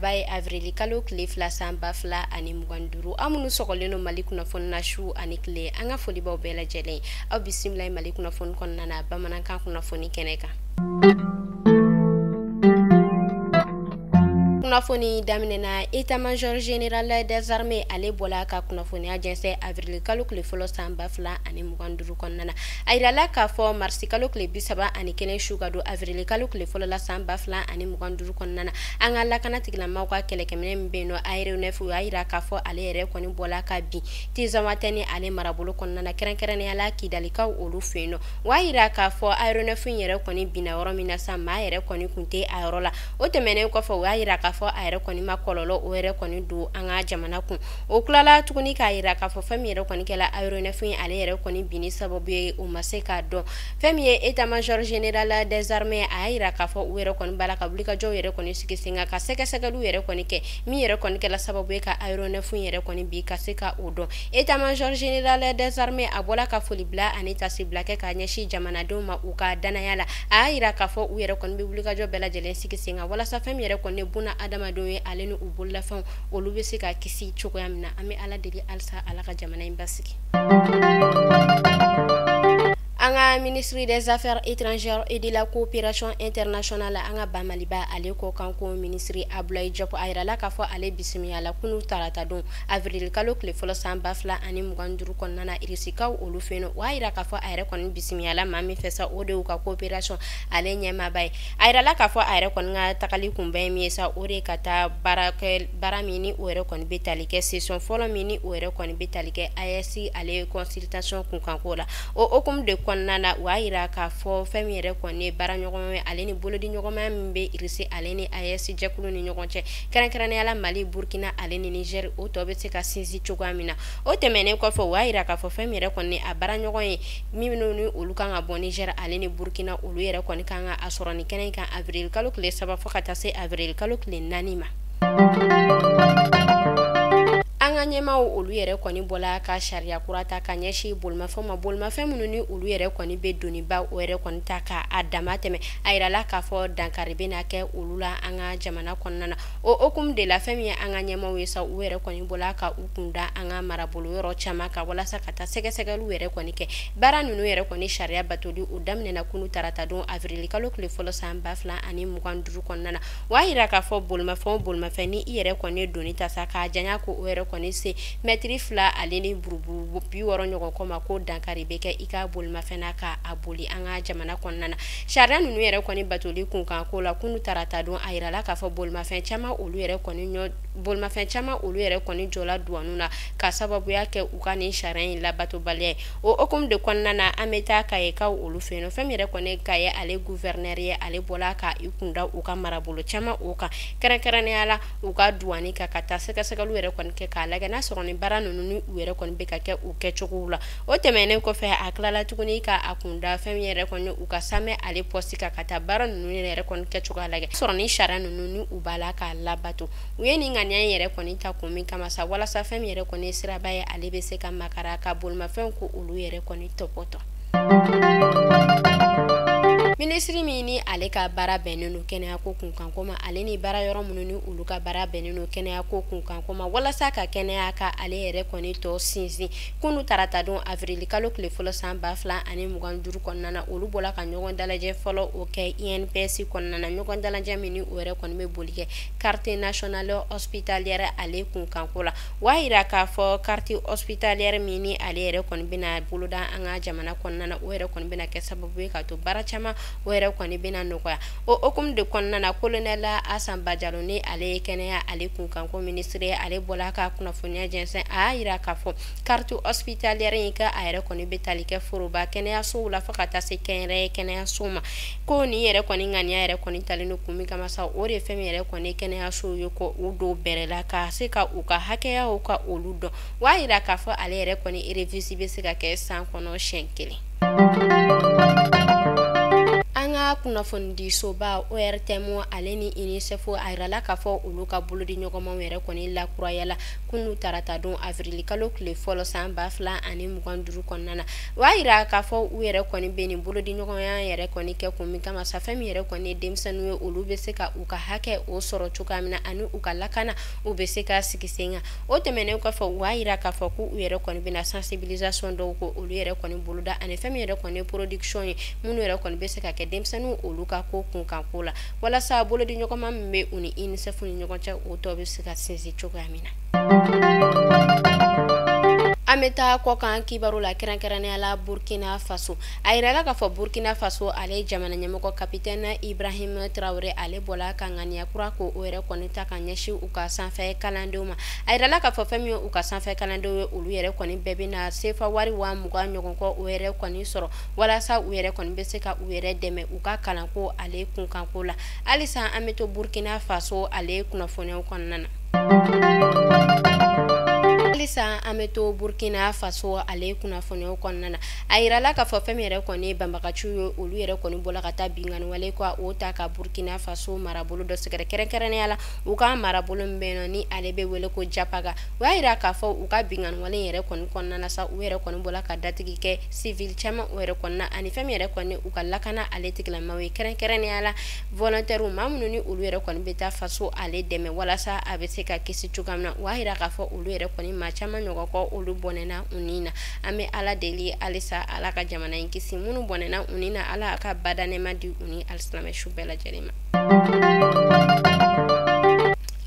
Abaye avril kalo kile fila san ba fila ani mugan duuru amunu sɔgɔlen Mali kunnafoni na su ani kile an ka foli b'aw bɛɛ lajɛlen aw bisimila Mali kunnafoni kɔnɔna na bamanankan kunnafoni kɛnɛ kan. Kunnafoni daminɛna état-major général des armées ale bɔla ka kunnafoniya jɛnsɛn avril kalo kile fɔlɔ san ba fila ani mugan duuru kɔnɔna na a yirala k'a fɔ marisi kalo kile 31 su ka don avril kalo kile fɔlɔ la san ba fila ani mugan duuru kɔnɔna na an ka lakana tigilamaaw ka kɛlɛkɛminɛ min bɛ yen nɔ aéronef y'a yira k'a fɔ ale yɛrɛ kɔni bɔla ka bin tizama tɛ ni ale marabolo kɔnɔna na kɛrɛnkɛrɛnnenya la kidalikaw olu fɛ yen nɔ wa yira k'a fɔ aéronef yɛrɛ kɔni binna yɔrɔ min na sa maa yɛrɛ kɔni kun tɛ a yɔrɔ la o tɛmɛnen kɔfɛ o y'a yira k'a fɔ a yɛrɛ kɔni ma kɔlɔlɔ o yɛrɛ kɔni don an ka jamana kun o kilala tuguni k'a yira k'a fɔ fɛn min yɛrɛ kɔni kɛla aéronef ale yɛrɛ kɔni binni sababu ye o ma se k'a dɔn fɛn min ye état-major général des armées a y'a yira k'a fɔ u yɛrɛ kɔni bala ka wulikajɔw yɛrɛ kɔni sigi sen kan ka sɛgɛsɛgɛliw yɛrɛ kɔni kɛ min yɛrɛ kɔni kɛla sababu ye ka aéronef yɛrɛ kɔni bi ka se ka o dɔn état-major général des armées a bɔla ka foli bila ani tasi bila kɛ k'a ɲɛsin jamanadenw ma u ka danaya la a y'a yira k'a fɔ u yɛrɛ kɔni bɛ wulikajɔ bɛɛ lajɛlen sigi sen kan walasa fɛn min yɛrɛ kɔni ye buna adamadenw ye ale ni u bololafɛnw olu bɛ se ka kisi cogoya min na an bɛ ala deli halisa ala ka jamana in basigi. An ka ministre des affaires étrangères et de la coopération internationale an ka Maliba ale ko kan ko ministre Abdoulaye Diop a yirala k'a fɔ ale bisimila kunu tarata don avril kalo kile fɔlɔ san ba fila ani mugan duuru kɔnɔna na irisikaw olu fɛ yen nɔ o y'a yira k'a fɔ a yɛrɛ kɔni bisimila maa min fɛ sa o de y'u ka coopération ale ɲɛmaaba ye a yirala k'a fɔ a yɛrɛ kɔni ka tagali kunbɛn min ye sa o de ka taa baara min ni o yɛrɛ kɔni bɛ tali kɛ session fɔlɔ min ni o yɛrɛ kɔni bɛ tali kɛ AES ale consultation kunkanko la o hukumu de kɔnɔna na o y'a yira k'a fɔ fɛn min yɛrɛ kɔni ye baaraɲɔgɔn ye ale ni bolodi ɲɔgɔnmaya min bɛ irisi ale ni AES jɛkulu ni ɲɔgɔn cɛ kɛrɛnkɛrɛnnenya la Mali Burkina ale ni Niger o tɔ bɛ se ka sinsin cogoya min na o tɛmɛnen kɔfɛ o y'a yira k'a fɔ fɛn min yɛrɛ kɔni a baaraɲɔgɔn ye minnu ni olu kan ka bɔ Niger ale ni Burkina olu yɛrɛ kɔni kan ka a sɔrɔ ni kɛnɛ in kan avril kalo tile 3 fo ka taa se avril kalo tile 4 ma. An ka ɲɛmaaw olu yɛrɛ kɔni bɔla ka sariya kura ta ka ɲɛsin bolimafɛn ma bolimafɛn minnu ni olu yɛrɛ kɔni bɛ doniba o yɛrɛ kɔni ta k'a dama tɛmɛ a yirala k'a fɔ dankari bɛna kɛ olu la an ka jamana kɔnɔna na o hukumu de la fɛn min ye an ka ɲɛmaaw ye sa u yɛrɛ kɔni bɔla ka u kunda an ka marabolo yɔrɔ caman kan walasa ka taa sɛgɛsɛgɛliw yɛrɛ kɔni kɛ baara ninnu yɛrɛ kɔni sariya batoli o daminɛna kunu tarata don avril kalo tile fɔlɔ san ba fila ani mugan duuru kɔnɔna na o y'a yira k'a fɔ bolimafɛn ni i yɛrɛ kɔni ye doni ta sa k'a janya ko o yɛrɛ kɔni se mɛtiri 2 ale ni buruburu 60 ɲɔgɔn kɔ ma ko dankari bɛ kɛ i ka bolimafɛn na ka a boli an ka jamana kɔnɔna na sariya ninnu yɛrɛ kɔni batoli kunkan ko la kunu tarata don a yirala k'a fɔ bolimafɛn caman olu yɛrɛ kɔni jɔla douane na ka sababuya kɛ u ka nin sariya in labatobaliya ye o hukumu de kɔnɔna na an bɛ taa kayikaw olu fɛ yen nɔ fɛn min yɛrɛ kɔni ka ye ale gouverneur ye ale bɔla ka i kunda u ka marabolo caman o kan kɛrɛnkɛrɛnnenya la u ka douane kan ka taa sɛgɛsɛgɛliw yɛrɛ kɔni kɛ k'a lajɛ n'a sɔrɔ ni baara ninnu ni u yɛrɛ kɔni bɛ ka kɛ u kɛcogow la o tɛmɛnen kɔfɛ a tilala tuguni ka a kunda fɛn min yɛrɛ kɔni u ka samɛ ale poste kan ka taa baara ninnu yɛrɛ kɔni kɛcogoya lajɛ sɔrɔ ni sariya ninnu ni u b'a la k'a labato u ye nin ŋaniya in yɛrɛ kɔni ta kun min kama sa walasa fɛn min yɛrɛ kɔni siraba ye ale bɛ se ka makara ka bolimafɛn ko olu yɛrɛ kɔni tɔpɔtɔ. Ministri min ni ale ka baara bɛnnen don kɛnɛyako kunkanko ma ale ni baara yɔrɔ minnu ni olu ka baara bɛnnen don kɛnɛyako kunkanko ma walasa ka kɛnɛya ka ale yɛrɛ kɔni tɔ sinsin kunu tarata don avril kalo tile fɔlɔ san ba fila ani mugan duuru kɔnɔna na olu bɔla ka ɲɔgɔn dalajɛ fɔlɔ o kɛ INPS kɔnɔna na ɲɔgɔn dalajɛ min ni o yɛrɛ kɔni bɛ boli kɛ carte nationale hospitalière ale kunkanko la o y'a yira k'a fɔ carte hospitalière min ni ale yɛrɛ kɔni bɛna boloda an ka jamana kɔnɔna na o yɛrɛ kɔni bɛna kɛ sababu ye ka to baara caman o yɛrɛ kɔni bɛna nɔgɔya o hukumu de kɔnɔna na colonel Asan Bajalo ni ale ye kɛnɛya ale kunkanko ministre ye ale bɔla ka kunnafoniya jɛnsɛn a y'a yira k'a fɔ carte hospitalière in ka a yɛrɛ kɔni bɛ tali kɛ foroba kɛnɛyasow la fo ka taa se kɛnyɛrɛye kɛnɛyaso ma ko nin yɛrɛ kɔni ŋaniya yɛrɛ kɔni talen don kun min kama sa o de fɛn min yɛrɛ kɔni kɛnɛyasow ye ko u don bɛrɛ la ka se ka u ka hakɛyaw ka olu dɔn o y'a yira k'a fɔ ale yɛrɛ kɔni révision bɛ se ka kɛ san kɔnɔ siɲɛ 1. An ka kunnafoni soba ORTM ale ni UNICEF a yirala k'a fɔ olu ka bolodi ɲɔgɔnmaw yɛrɛ kɔni lakurayala kunu tarata don avril kalo tile fɔlɔ san 2025 kɔnɔna na wa yira k'a fɔ u yɛrɛ kɔni bɛ nin bolodi ɲɔgɔnya yɛrɛ kɔni kɛ kun min kama sa fɛn min yɛrɛ kɔni denmisɛnninw ye olu bɛ se ka u ka hakɛ o sɔrɔ cogoya min na ani u ka lakana u bɛ se ka sigi sen kan o tɛmɛnen kɔfɛ wa yira k'a fɔ ko u yɛrɛ kɔni bɛna sensibilisation dɔw ko olu yɛrɛ kɔni boloda ani fɛn min yɛrɛ kɔni production ye minnu yɛrɛ kɔni bɛ se ka kɛ denmisɛnninw olu ka ko kunkanko la walasa bolodi ɲɔgɔnma min bɛ u ni UNICEF ni ɲɔgɔn cɛ o tɔ bɛ se ka sinsin cogoya min na. An bɛ taa kɔ kan kibaru la kɛrɛnkɛrɛnnenya la Burkina Faso a yirala k'a fɔ Burkina Faso ale jamana ɲɛmɔgɔ kapitɛni Ibrahim Traoré ale bɔla ka ŋaniya kura ko o yɛrɛ kɔni ta ka ɲɛsin u ka sanfɛ kalandenw ma a yirala k'a fɔ fɛn min ye u ka sanfɛ kalandenw ye olu yɛrɛ kɔni bɛɛ bɛna sefa wari 20 ɲɔgɔn kɔ o yɛrɛ kɔni sɔrɔ walasa u yɛrɛ kɔni bɛ se ka u yɛrɛ dɛmɛ u ka kalanko ale kunkanko la halisa an bɛ to Burkina Faso ale kunnafoniyaw kɔnɔna na. Halisa an bɛ to Burkina Faso ale kunnafoniyaw kɔnɔna na a yirala k'a fɔ fɛn min yɛrɛ kɔni banbagaciw ye olu yɛrɛ kɔni bɔla ka taa binganni wale ka o ta ka Burkina Faso marabolo dɔ sɛgɛrɛ kɛrɛnkɛrɛnnenya la u ka marabolo min bɛ yen nɔ ni ale bɛ wele ko Japaga o y'a yira k'a fɔ u ka binganni wale yɛrɛ kɔni kɔnɔna na sa u yɛrɛ kɔni bɔla ka datigi kɛ civil caman o yɛrɛ kɔnɔna ani fɛn min yɛrɛ kɔni u ka lakana ale tigilamaaw ye kɛrɛnkɛrɛnnenya la volontaires maa minnu ni olu yɛrɛ kɔni bɛ taa faso ale dɛmɛ walasa a bɛ se ka kisi cogoya min na o y'a yira k'a fɔ olu yɛrɛ kɔni maa caman ɲɔgɔn kɔ olu bɔnɛna u ni na an bɛ ala deli halisa ala ka jamana in kisi minnu bɔnɛna u ni na ala ka badanɛma di u ni alisilamɛsu bɛɛ lajɛlen ma.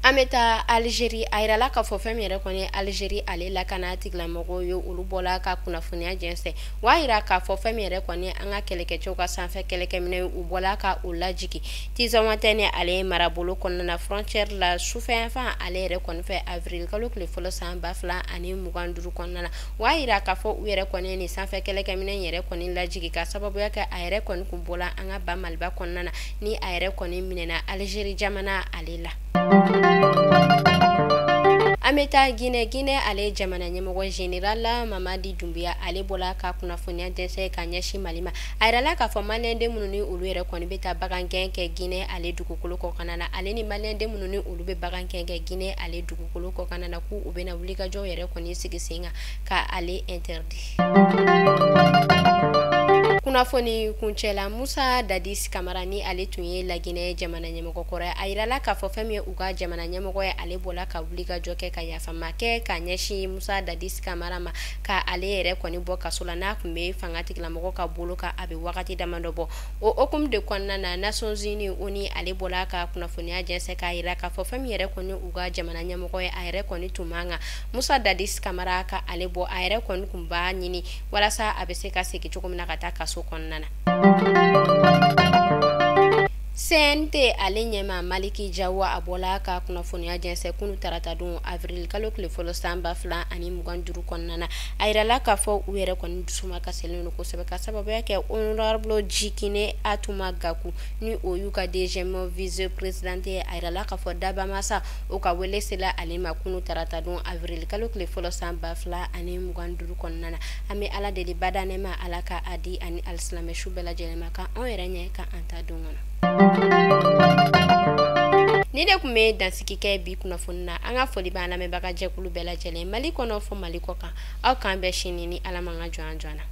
An bɛ taa Algérie a yirala k'a fɔ fɛn min yɛrɛ kɔni Algérie ale lakana tigilamɔgɔw ye olu bɔla ka kunnafoniya jɛnsɛn wa yira k'a fɔ fɛn min yɛrɛ kɔni an ka kɛlɛkɛcɛw ka sanfɛ kɛlɛkɛminɛ u bɔla ka u lajigi Tizawatɛne ale marabolo kɔnɔna na frontière la sufɛyanfan ale yɛrɛ kɔni fɛ avril kalo tile fɔlɔ san 2025 kɔnɔna na wa yira k'a fɔ u yɛrɛ kɔni ni sanfɛ kɛlɛkɛminɛ yɛrɛ kɔni lajigi ka sababuya kɛ a yɛrɛ kɔni kun bɔla an ka ba Maliba kɔnɔna na ni a yɛrɛ kɔni minɛna Algérie jamana ale la. An bɛ taa Guinée ale jamana ɲɛmɔgɔ général Mamadi Doumbouya ale bɔla ka kunnafoniya dɛsɛ ka ɲɛsin Mali ma a yirala k'a fɔ maliyɛnden minnu ni olu yɛrɛ kɔni bɛ taa bagangɛn kɛ Guinée ale dugukolo kɔkan na ale ni maliyɛnden minnu ni olu bɛ bagangɛn kɛ Guinée ale dugukolo kɔkan na k'u bɛna wulikajɔw yɛrɛ kɔni sigi sen kan ka ale interdit. Kunnafoni kuncɛla Musa Dadis Kamara ni ale tun ye Laginɛ jamana ɲɛmɔgɔ kɔrɔ a yirala k'a fɔ fɛn min ye u ka jamana ɲɛmɔgɔ ye ale bɔla ka wulikajɔ kɛ ka yafama kɛ ka ɲɛsin Musa Dadis Kamara ma ka ale yɛrɛ kɔni bɔ kaso la n'a tun bɛ fanga tigilamɔgɔ ka bolo kan a bɛ wagati damadɔ bɔ o hukumu de kɔnɔna na Nations Unies o ni ale bɔla ka kunnafoniya jɛnsɛn k'a yira k'a fɔ fɛn min yɛrɛ kɔni u ka jamana ɲɛmɔgɔ ye a yɛrɛ kɔni tun man kan Musa Dadis Kamara ka ale bɔ a yɛrɛ kɔni tun b'a ɲini walasa a bɛ se ka segin cogo min na ka taa kaso kɔnɔna na. CNT ale ɲɛma Maliki Jawa a bɔla ka kunnafoniya jɛnsɛn kunu tarata don avril kalo tile fɔlɔ san 2025 kɔnɔna na a yirala k'a fɔ u yɛrɛ kɔni dusuma kasɛlen don kosɛbɛ ka sababuya kɛ honorable Jikine Atuma Gaku ni o y'u ka deuxième vice-présidente ye a yirala k'a fɔ Daba Masa o ka wele sela ale ma kunu tarata don avril kalo tile fɔlɔ san 2025 kɔnɔna na an bɛ ala deli badanɛma ala ka a di ani alisilamɛsu bɛɛ lajɛlen ma ka anw yɛrɛ ɲɛ ka an ta don kɔnɔ. Ni de tun bɛ dansigi kɛ bi kunnafoni na an ka foli b'an lamɛnbaga jɛkulu bɛɛ lajɛlen Mali kɔnɔ fɔ Mali kɔ kan aw k'an bɛɛ sini ni ala man ka jɔ an jɔ na.